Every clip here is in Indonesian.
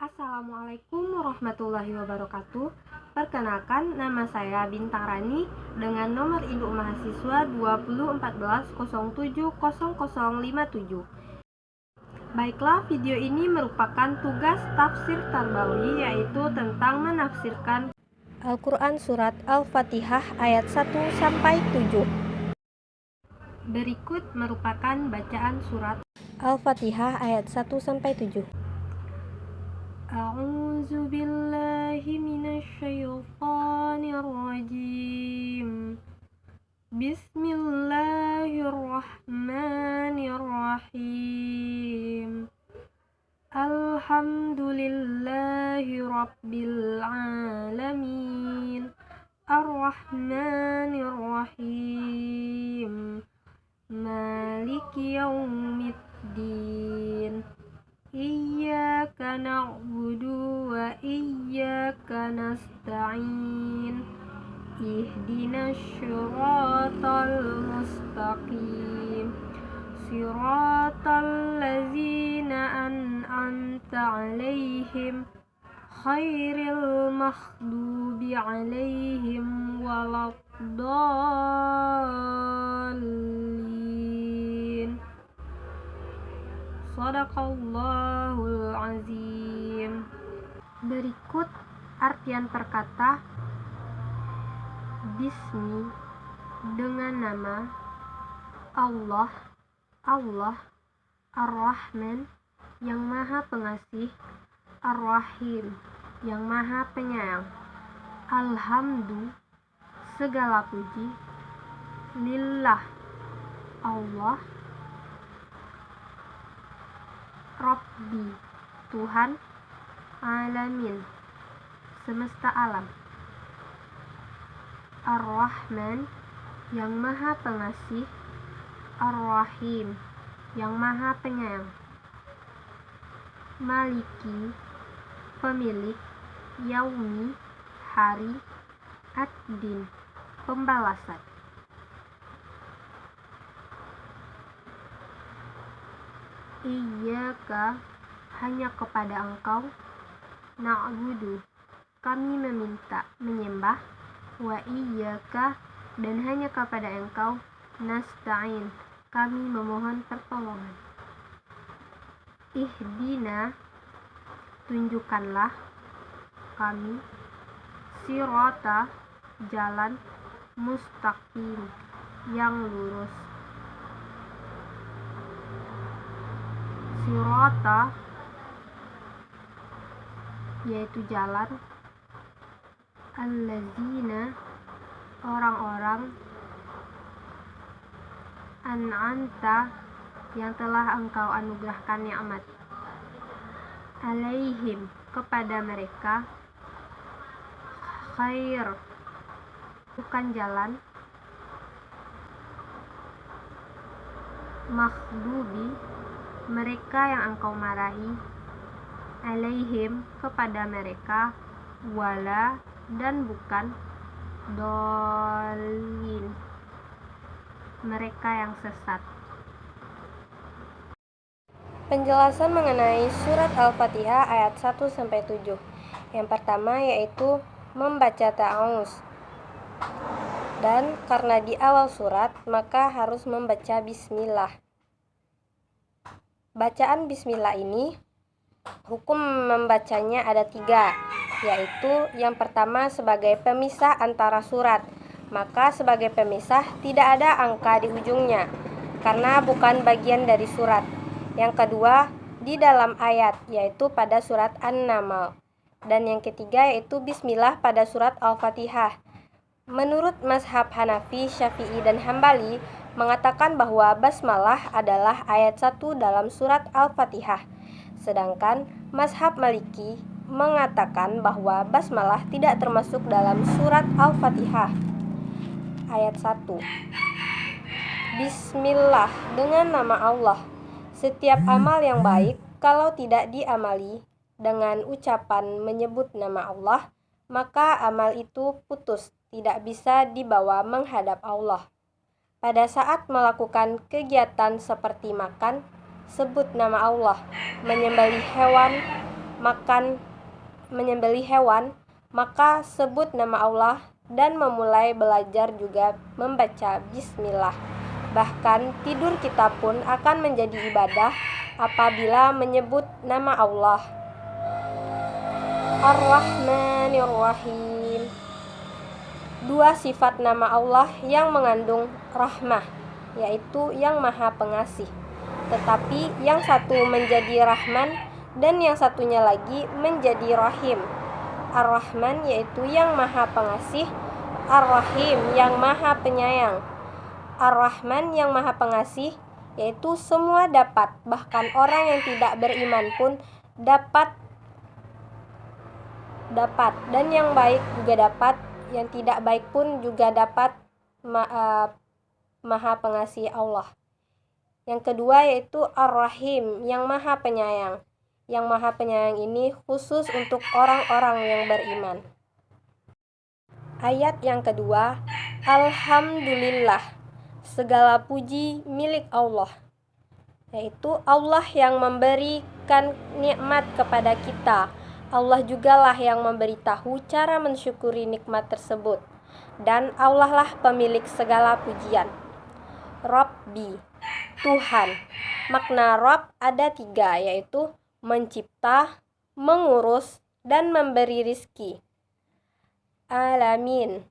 Assalamualaikum warahmatullahi wabarakatuh. Perkenalkan, nama saya Bintang Rani dengan nomor induk mahasiswa 2014070057. Baiklah, video ini merupakan tugas tafsir tarbawi, yaitu tentang menafsirkan Al-Quran Surat Al-Fatihah ayat 1-7. Berikut merupakan bacaan surat Al-Fatihah ayat 1-7. A'udzu billahi minasyaitonir rajim. Bismillahirrahmanirrahim. Alhamdulillahi rabbil alamin. Ar-Rahmanir Rahim. Maliki yaumiddin. Iyyaka na'budu wa iyyaka nasta'in. Ihdinas syiratal mustaqim. Siratal ladzina an'amta 'alaihim khairil maghdubi 'alaihim waladdallin. Shadaqallahul azim. Berikut artian perkata Bismi, dengan nama Allah, Ar-Rahman, yang maha pengasih, Ar-Rahim, yang maha penyayang. Alhamdu, segala puji, lillah, Allah, Rabbi, Tuhan, alamin, semesta alam. Ar-Rahman, yang maha pengasih, Ar-Rahim, yang maha penyayang. Maliki, pemilik, yaumi, hari, ad-din, pembalasan. Iyyaka, hanya kepada Engkau, na'budu, kami meminta, menyembah, wa iyyaka, dan hanya kepada Engkau, nasta'in, kami memohon pertolongan. Ihdina, tunjukkanlah kami, sirata, jalan, mustaqim, yang lurus. Sirata, yaitu jalan, allazina, orang-orang, an'amta, yang telah Engkau anugerahkan nikmat, alaihim, kepada mereka, khair, bukan jalan, maghdubi, mereka yang Engkau marahi, alaihim, kepada mereka, wala, dan bukan, dolin, mereka yang sesat. Penjelasan mengenai surat Al-Fatihah ayat 1-7. Yang pertama yaitu membaca ta'awuz. Dan karena di awal surat, maka harus membaca bismillah. Bacaan bismillah ini, hukum membacanya ada 3, yaitu yang pertama sebagai pemisah antara surat, maka sebagai pemisah tidak ada angka di ujungnya, karena bukan bagian dari surat. Yang kedua, di dalam ayat, yaitu pada surat An-Naml. Dan yang ketiga yaitu bismillah pada surat Al-Fatihah. Menurut mazhab Hanafi, Syafi'i, dan Hambali mengatakan bahwa basmalah adalah ayat 1 dalam surat Al-Fatihah. Sedangkan mazhab Maliki mengatakan bahwa basmalah tidak termasuk dalam surat Al-Fatihah. Ayat 1. Bismillah, dengan nama Allah. Setiap amal yang baik, kalau tidak diamali dengan ucapan menyebut nama Allah, maka amal itu putus, tidak bisa dibawa menghadap Allah. Pada saat melakukan kegiatan seperti makan, sebut nama Allah, menyembelih hewan, makan, menyembelih hewan, maka sebut nama Allah dan memulai belajar juga membaca bismillah. Bahkan tidur kita pun akan menjadi ibadah apabila menyebut nama Allah. Ar-Rahmanir-Rahim. Dua sifat nama Allah yang mengandung rahmah, yaitu yang maha pengasih. Tetapi yang satu menjadi Rahman dan yang satunya lagi menjadi Rahim. Ar-Rahman yaitu yang maha pengasih, Ar-Rahim yang maha penyayang. Ar-Rahman yang maha pengasih yaitu semua dapat, bahkan orang yang tidak beriman pun dapat, dan yang baik juga dapat, yang tidak baik pun juga dapat. Maha pengasih Allah. Yang kedua yaitu Ar-Rahim yang maha penyayang. Yang maha penyayang ini khusus untuk orang-orang yang beriman. Ayat yang kedua, Alhamdulillah, segala puji milik Allah, yaitu Allah yang memberikan nikmat kepada kita. Allah jugalah yang memberitahu cara mensyukuri nikmat tersebut, dan Allah lah pemilik segala pujian. Rabbi, Tuhan. Makna Rabb ada 3, yaitu mencipta, mengurus, dan memberi rizki. Alamin,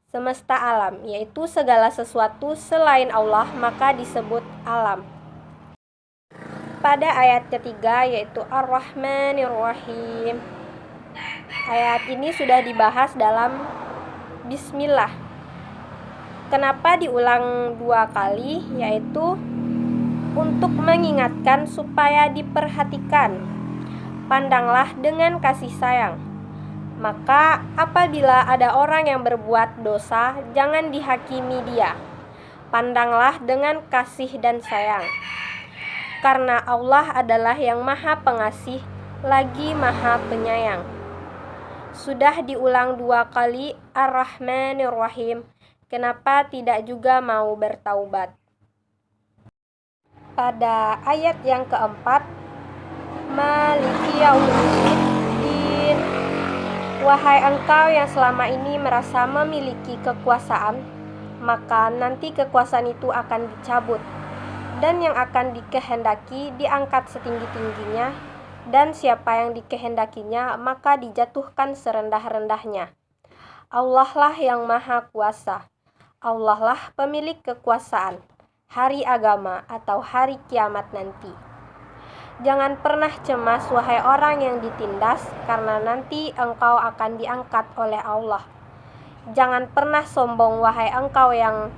semesta alam, yaitu segala sesuatu selain Allah maka disebut alam. Pada ayat ketiga yaitu Ar-Rahmanir-Rahim, ayat ini sudah dibahas dalam Bismillah. Kenapa diulang 2 kali? Yaitu untuk mengingatkan supaya diperhatikan. Pandanglah dengan kasih sayang. Maka apabila ada orang yang berbuat dosa, jangan dihakimi dia. Pandanglah dengan kasih dan sayang. Karena Allah adalah yang maha pengasih, lagi maha penyayang. Sudah diulang 2 kali Ar-Rahmanir-Rahim. Kenapa tidak juga mau bertaubat? Pada ayat yang keempat, Maliki Yaumiddin, wahai engkau yang selama ini merasa memiliki kekuasaan, maka nanti kekuasaan itu akan dicabut, dan yang akan dikehendaki diangkat setinggi-tingginya, dan siapa yang dikehendakinya maka dijatuhkan serendah-rendahnya. Allah lah yang maha kuasa. Allah lah pemilik kekuasaan, hari agama atau hari kiamat nanti. Jangan pernah cemas wahai orang yang ditindas, karena nanti engkau akan diangkat oleh Allah. Jangan pernah sombong wahai engkau yang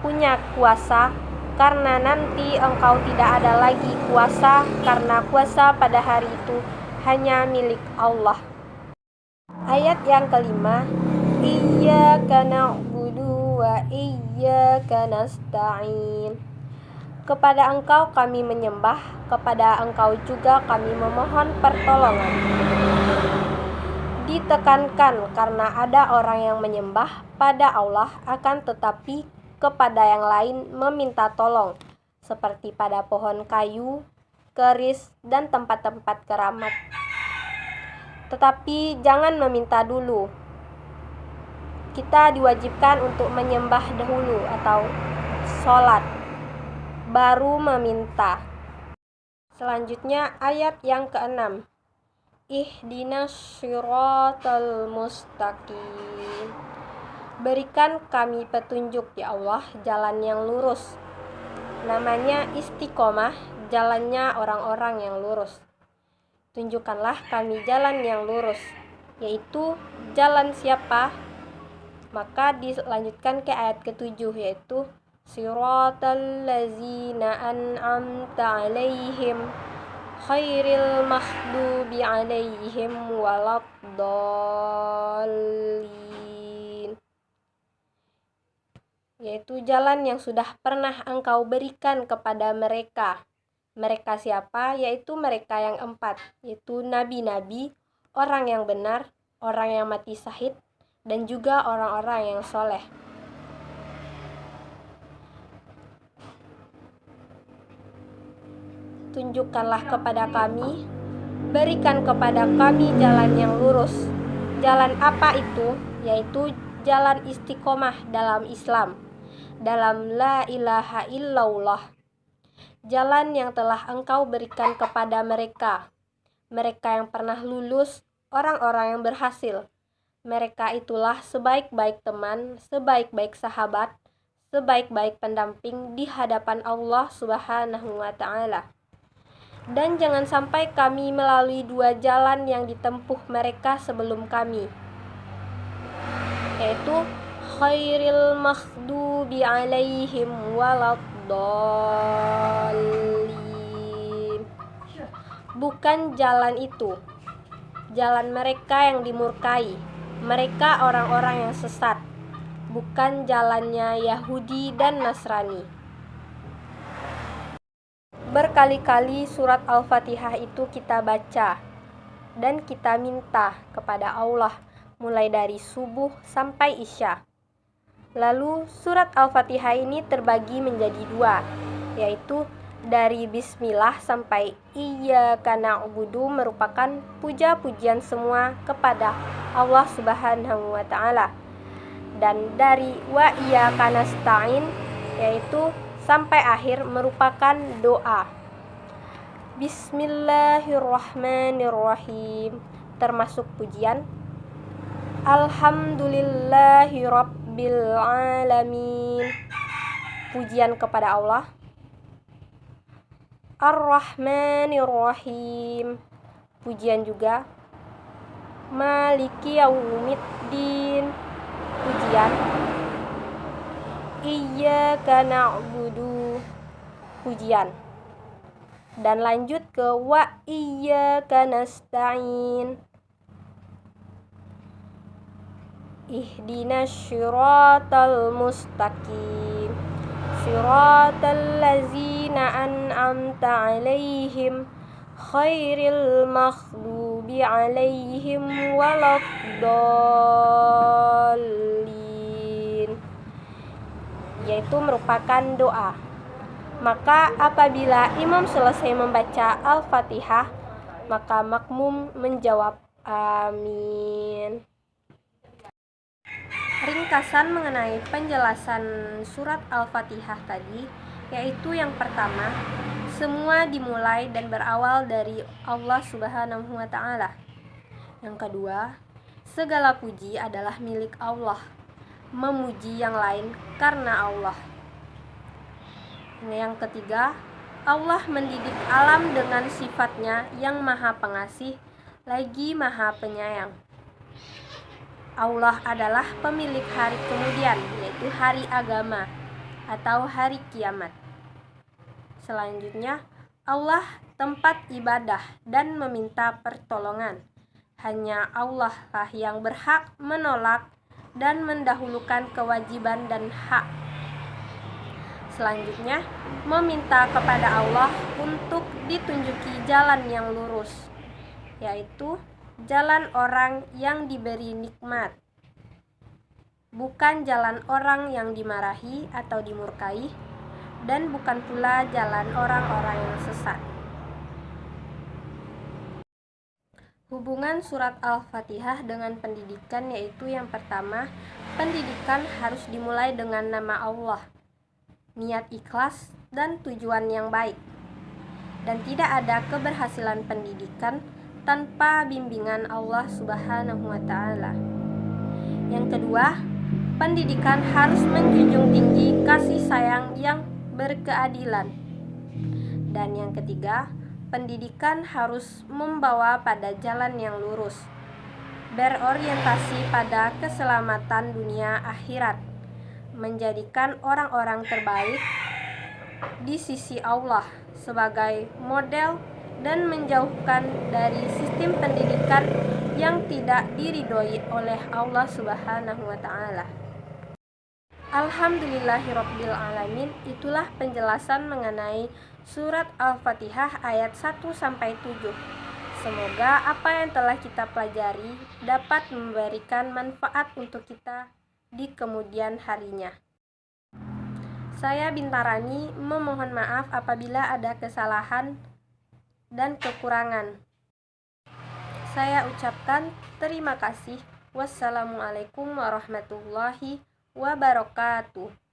punya kuasa, karena nanti engkau tidak ada lagi kuasa, karena kuasa pada hari itu hanya milik Allah. Ayat yang kelima, Iyyaka na'budu wa iyyaka nasta'in. Kepada engkau kami menyembah, kepada engkau juga kami memohon pertolongan. Ditekankan karena ada orang yang menyembah pada Allah, akan tetapi kepada yang lain meminta tolong, seperti pada pohon kayu, keris, dan tempat-tempat keramat. Tetapi jangan meminta dulu. Kita diwajibkan untuk menyembah dahulu atau sholat, baru meminta. Selanjutnya ayat yang ke-6, Ihdinas shiratal mustaqim. Berikan kami petunjuk ya Allah, jalan yang lurus. Namanya istiqomah, jalannya orang-orang yang lurus. Tunjukkanlah kami jalan yang lurus, yaitu jalan siapa? Maka dilanjutkan ke ayat ke-7, yaitu Siratal ladzina an'amta 'alaihim khairil maghdubi 'alaihim waladdallin, yaitu jalan yang sudah pernah engkau berikan kepada mereka. Mereka siapa? Yaitu mereka yang 4, yaitu nabi-nabi, orang yang benar, orang yang mati syahid, dan juga orang-orang yang soleh. Tunjukkanlah kepada kami berikan kepada kami jalan yang lurus. Jalan apa itu? Yaitu jalan istiqomah dalam Islam, dalam la ilaha illallah. Jalan yang telah Engkau berikan kepada mereka yang pernah lulus, orang-orang yang berhasil. Mereka itulah sebaik-baik teman, sebaik-baik sahabat, sebaik-baik pendamping di hadapan Allah Subhanahu wa Ta'ala. Dan jangan sampai kami melalui dua jalan yang ditempuh mereka sebelum kami, yaitu khairil maghdubi alaihim waladdallin. Bukan jalan itu, jalan mereka yang dimurkai, mereka orang-orang yang sesat, bukan jalannya Yahudi dan Nasrani. Berkali-kali surat Al-Fatihah itu kita baca dan kita minta kepada Allah mulai dari subuh sampai isya. Lalu surat Al-Fatihah ini terbagi menjadi dua, yaitu dari Bismillah sampai Iyyaka na'budu merupakan puja-pujian semua kepada Allah Subhanahu wa Ta'ala. Dan dari Wa Iyyaka nasta'in yaitu sampai akhir merupakan doa. Bismillahirrahmanirrahim termasuk pujian. Alhamdulillahi rabbil alamin, pujian kepada Allah. Ar-Rahmanirrahim, pujian juga. Maliki yaumiddin, pujian. Iyyaka na'budu, pujian. Dan lanjut ke wa iyyaka nasta'in. Ihdinas syiratal mustaqim, syiratal ladzina an'amta 'alaihim khairil maghdubi 'alaihim waladdallin, yaitu merupakan doa. Maka apabila imam selesai membaca Al-Fatihah, maka makmum menjawab amin. Ringkasan mengenai penjelasan surat Al-Fatihah tadi, yaitu yang pertama, semua dimulai dan berawal dari Allah Subhanahu wa Ta'ala. Yang kedua, segala puji adalah milik Allah, memuji yang lain karena Allah. Yang ketiga, Allah mendidik alam dengan sifatnya yang maha pengasih lagi maha penyayang. Allah adalah pemilik hari kemudian, yaitu hari agama atau hari kiamat. Selanjutnya, Allah tempat ibadah dan meminta pertolongan. Hanya Allah lah yang berhak menolak dan mendahulukan kewajiban dan hak. Selanjutnya, meminta kepada Allah untuk ditunjuki jalan yang lurus, yaitu jalan orang yang diberi nikmat, bukan jalan orang yang dimarahi atau dimurkai, dan bukan pula jalan orang-orang yang sesat. Hubungan surat Al-Fatihah dengan pendidikan, yaitu yang pertama, pendidikan harus dimulai dengan nama Allah, niat ikhlas, dan tujuan yang baik. Dan tidak ada keberhasilan pendidikan tanpa bimbingan Allah Subhanahu wa Ta'ala. Yang kedua, pendidikan harus menjunjung tinggi kasih sayang yang berkeadilan. Dan yang ketiga, pendidikan harus membawa pada jalan yang lurus, berorientasi pada keselamatan dunia akhirat, menjadikan orang-orang terbaik di sisi Allah sebagai model, dan menjauhkan dari sistem pendidikan yang tidak diridhoi oleh Allah Subhanahu wa Ta'ala. Alhamdulillahirabbil alamin, itulah penjelasan mengenai surat Al-Fatihah ayat 1-7. Semoga apa yang telah kita pelajari dapat memberikan manfaat untuk kita di kemudian harinya. Saya Bintarani memohon maaf apabila ada kesalahan dan kekurangan. Saya ucapkan terima kasih. Wassalamualaikum warahmatullahi wabarakatuh.